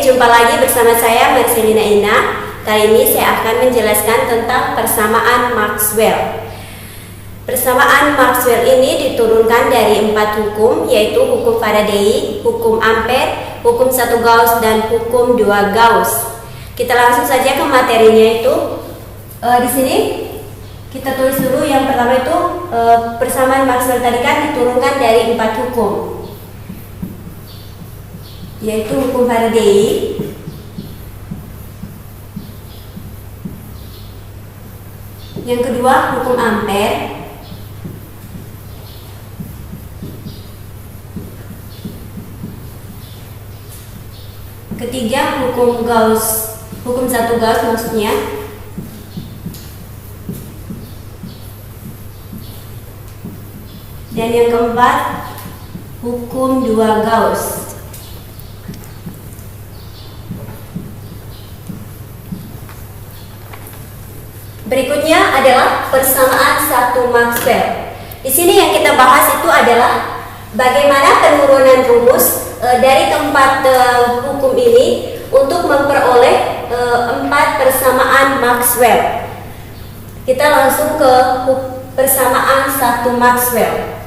jumpa lagi bersama saya Marcelina Ina. Kali ini saya akan menjelaskan tentang persamaan Maxwell. Persamaan Maxwell ini diturunkan dari 4 hukum, yaitu hukum Faraday, hukum Ampere, hukum 1 Gauss, dan hukum 2 Gauss. Kita langsung saja ke materinya itu. Di sini kita tulis dulu yang pertama itu persamaan Maxwell tadi kan diturunkan dari 4 hukum, yaitu hukum Faraday, yang kedua hukum Ampere, ketiga hukum Gauss, hukum 1 Gauss maksudnya, dan yang keempat hukum 2 Gauss. Berikutnya adalah persamaan 1 Maxwell. Di sini yang kita bahas itu adalah bagaimana penurunan rumus dari keempat hukum ini untuk memperoleh 4 persamaan Maxwell. Kita langsung ke persamaan 1 Maxwell.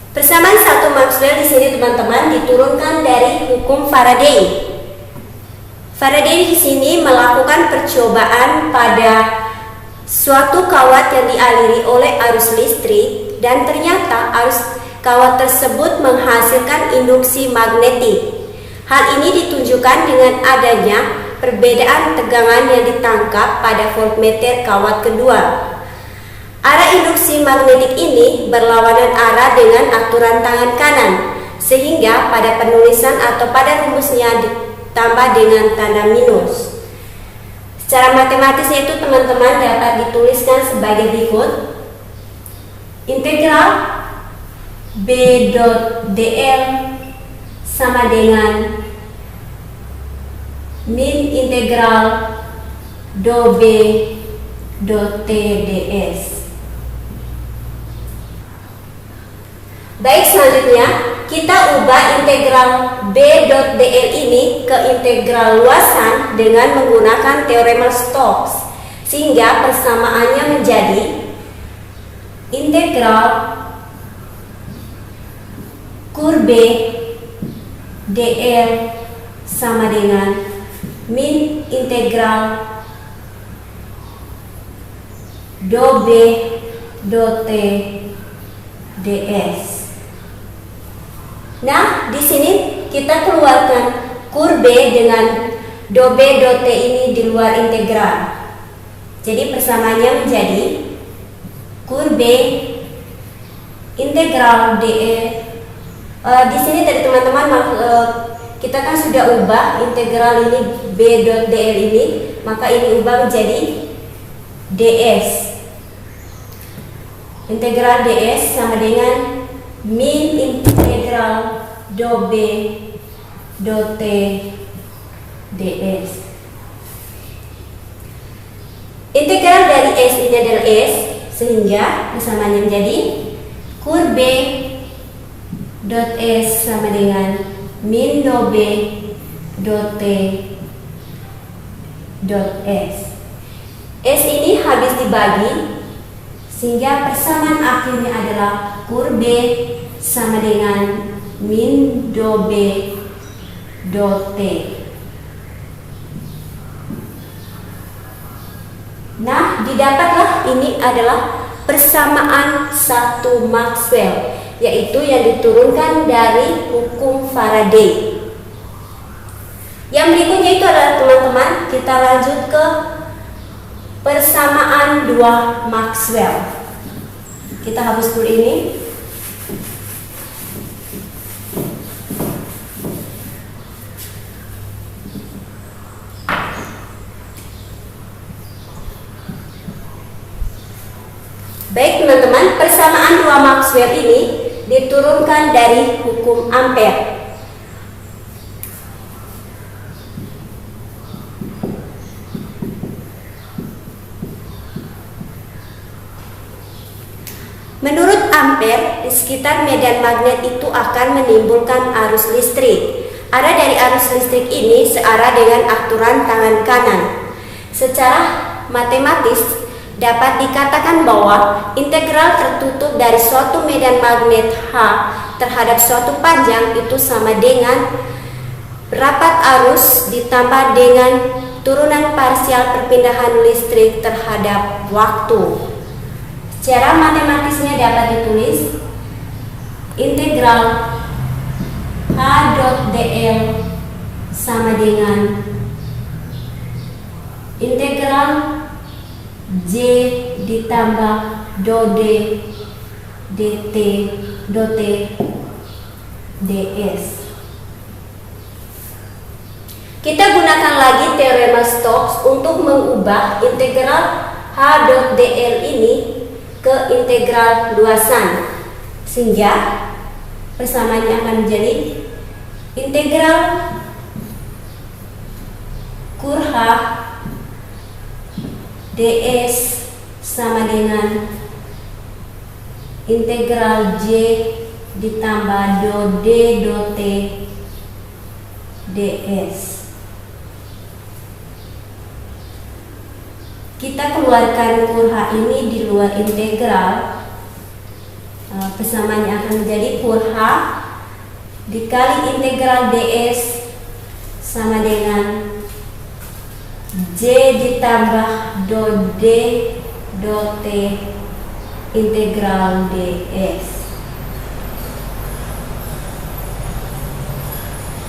Persamaan 1 Maxwell di sini teman-teman diturunkan dari hukum Faraday. Faraday di sini melakukan percobaan pada suatu kawat yang dialiri oleh arus listrik, dan ternyata arus kawat tersebut menghasilkan induksi magnetik. Hal ini ditunjukkan dengan adanya perbedaan tegangan yang ditangkap pada voltmeter kawat kedua. Arah induksi magnetik ini berlawanan arah dengan aturan tangan kanan, sehingga pada penulisan atau pada rumusnya ditambah dengan tanda minus. Secara matematisnya itu teman-teman dapat dituliskan sebagai berikut. Integral B dot dl sama dengan min integral do B dot t ds. Baik, selanjutnya kita ubah integral B dot dl ini ke integral luasan dengan menggunakan teorema Stokes, sehingga persamaannya menjadi integral kur B dl sama dengan min integral do B dot t ds. Nah, di sini kita keluarkan kur B dengan do B dot T ini di luar integral. Jadi persamaannya menjadi kur B integral dE. Di sini dari teman-teman kita kan sudah ubah integral ini B dot dl ini, maka ini ubah menjadi ds. Integral ds sama dengan min integral do B dot T ds. Integral dari S ini adalah S, sehingga persamaannya menjadi kur B dot S sama dengan min do B dot T dot S. S ini habis dibagi, sehingga persamaan akhirnya adalah kur B sama dengan min do B dot T. Nah, didapatlah ini adalah persamaan 1 Maxwell, yaitu yang diturunkan dari hukum Faraday. Yang berikutnya itu adalah teman-teman, kita lanjut ke persamaan 2 Maxwell. Kita hapus dulu ini. Baik teman-teman, persamaan 2 Maxwell ini diturunkan dari hukum Ampere. Menurut Ampere, di sekitar medan magnet itu akan menimbulkan arus listrik. Arah dari arus listrik ini searah dengan aturan tangan kanan. Secara matematis, dapat dikatakan bahwa integral tertutup dari suatu medan magnet H terhadap suatu panjang itu sama dengan rapat arus ditambah dengan turunan parsial perpindahan listrik terhadap waktu. Secara matematisnya dapat ditulis integral H dot dl sama dengan integral J ditambah do D dt do T ds. Kita gunakan lagi teorema Stokes untuk mengubah integral H dot dl ini ke integral luasan, sehingga persamaannya akan menjadi integral kur H ds sama dengan integral J ditambah do D do T ds. Kita keluarkan kur H ini di luar integral, persamaannya akan menjadi kur H dikali integral ds sama dengan J ditambah do D do T integral ds.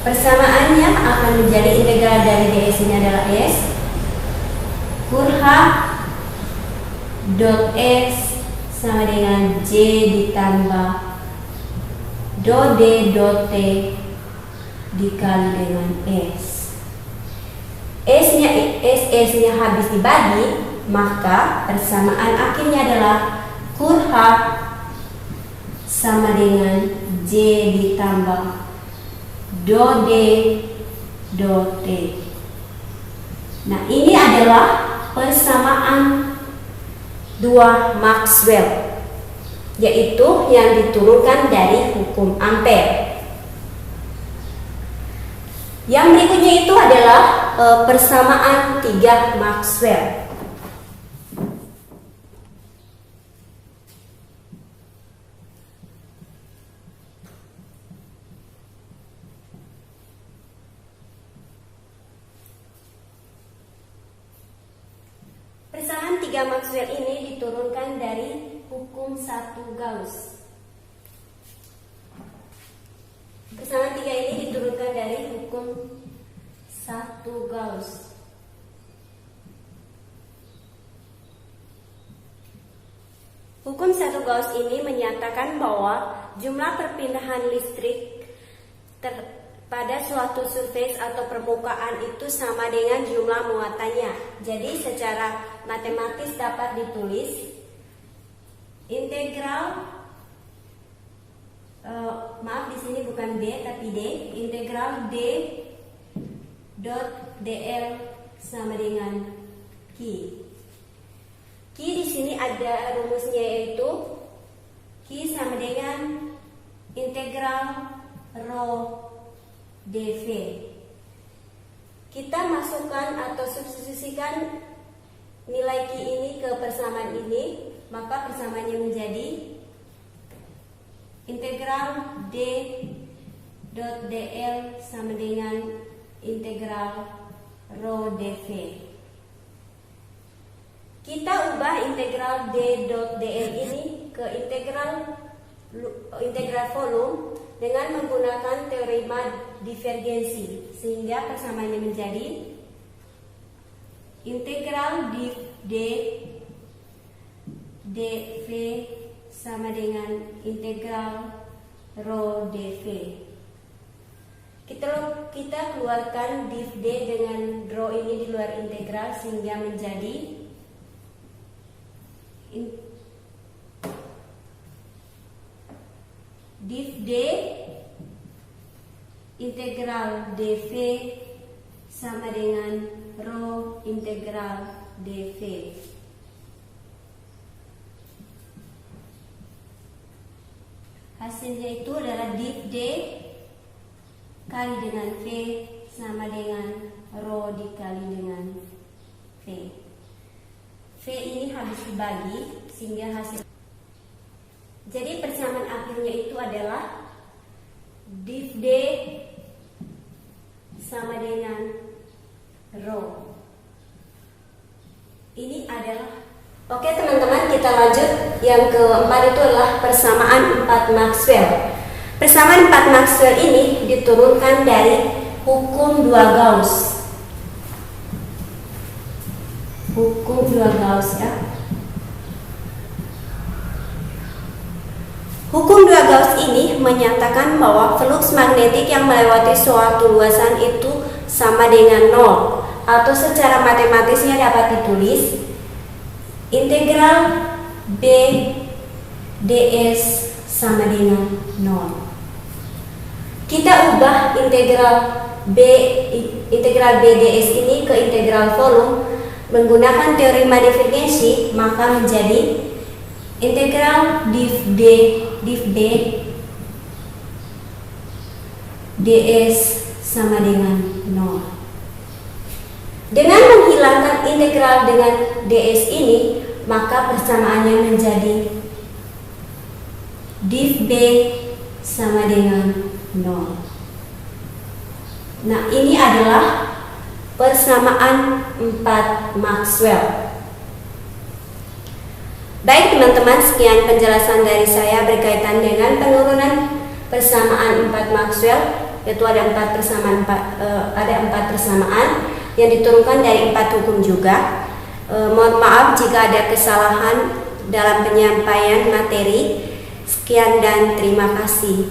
Persamaannya akan menjadi integral dari ds ini adalah s kur H dot S sama dengan J ditambah do D do T dikali dengan S. S-nya habis dibagi, maka persamaan akhirnya adalah kur H sama dengan J ditambah do D do T. Nah, ini adalah persamaan dua Maxwell, yaitu yang diturunkan dari hukum Ampere. Yang berikutnya itu adalah persamaan tiga Maxwell. Persamaan tiga Maxwell ini diturunkan dari hukum satu Gauss. Persamaan tiga ini diturunkan dari hukum satu Gauss. Hukum satu Gauss ini menyatakan bahwa jumlah perpindahan listrik pada suatu surface atau permukaan itu sama dengan jumlah muatannya. Jadi secara matematis dapat ditulis integral maaf di sini bukan D tapi D, integral D dot dl sama dengan Q. Q di sini ada rumusnya, yaitu Q sama dengan integral rho dv. Kita masukkan atau substitusikan nilai Q ini ke persamaan ini, maka persamaannya menjadi integral D dot dl sama dengan integral rho dv. Kita ubah integral D dot dl ini ke integral volume dengan menggunakan teorema divergensi, sehingga persamaannya menjadi integral D dv sama dengan integral rho dv. Kita keluarkan div D dengan rho ini di luar integral, sehingga menjadi div D integral dv sama dengan rho integral dv. Hasilnya itu adalah div D kali dengan V sama dengan rho dikali dengan V. V ini habis dibagi sehingga hasil. Jadi persamaan akhirnya itu adalah div D sama dengan rho. Ini adalah. Oke teman-teman, kita lanjut. Yang keempat itu adalah persamaan 4 Maxwell. Persamaan 4 Maxwell ini diturunkan dari hukum 2 Gauss. Hukum 2 Gauss ya. Hukum 2 Gauss ini menyatakan bahwa flux magnetik yang melewati suatu luasan itu sama dengan 0, atau secara matematisnya dapat ditulis integral B ds sama dengan 0. Kita ubah integral B ds ini ke integral volume menggunakan teorema divergensi, maka menjadi integral div B ds sama dengan 0. Dengan menghilangkan integral dengan ds ini, maka persamaannya menjadi div B sama dengan 0. Nah, ini adalah persamaan 4 Maxwell. Baik teman-teman, sekian penjelasan dari saya berkaitan dengan penurunan persamaan 4 Maxwell, yaitu ada 4 persamaan yang diturunkan dari 4 hukum juga. Mohon maaf jika ada kesalahan dalam penyampaian materi. Sekian dan terima kasih.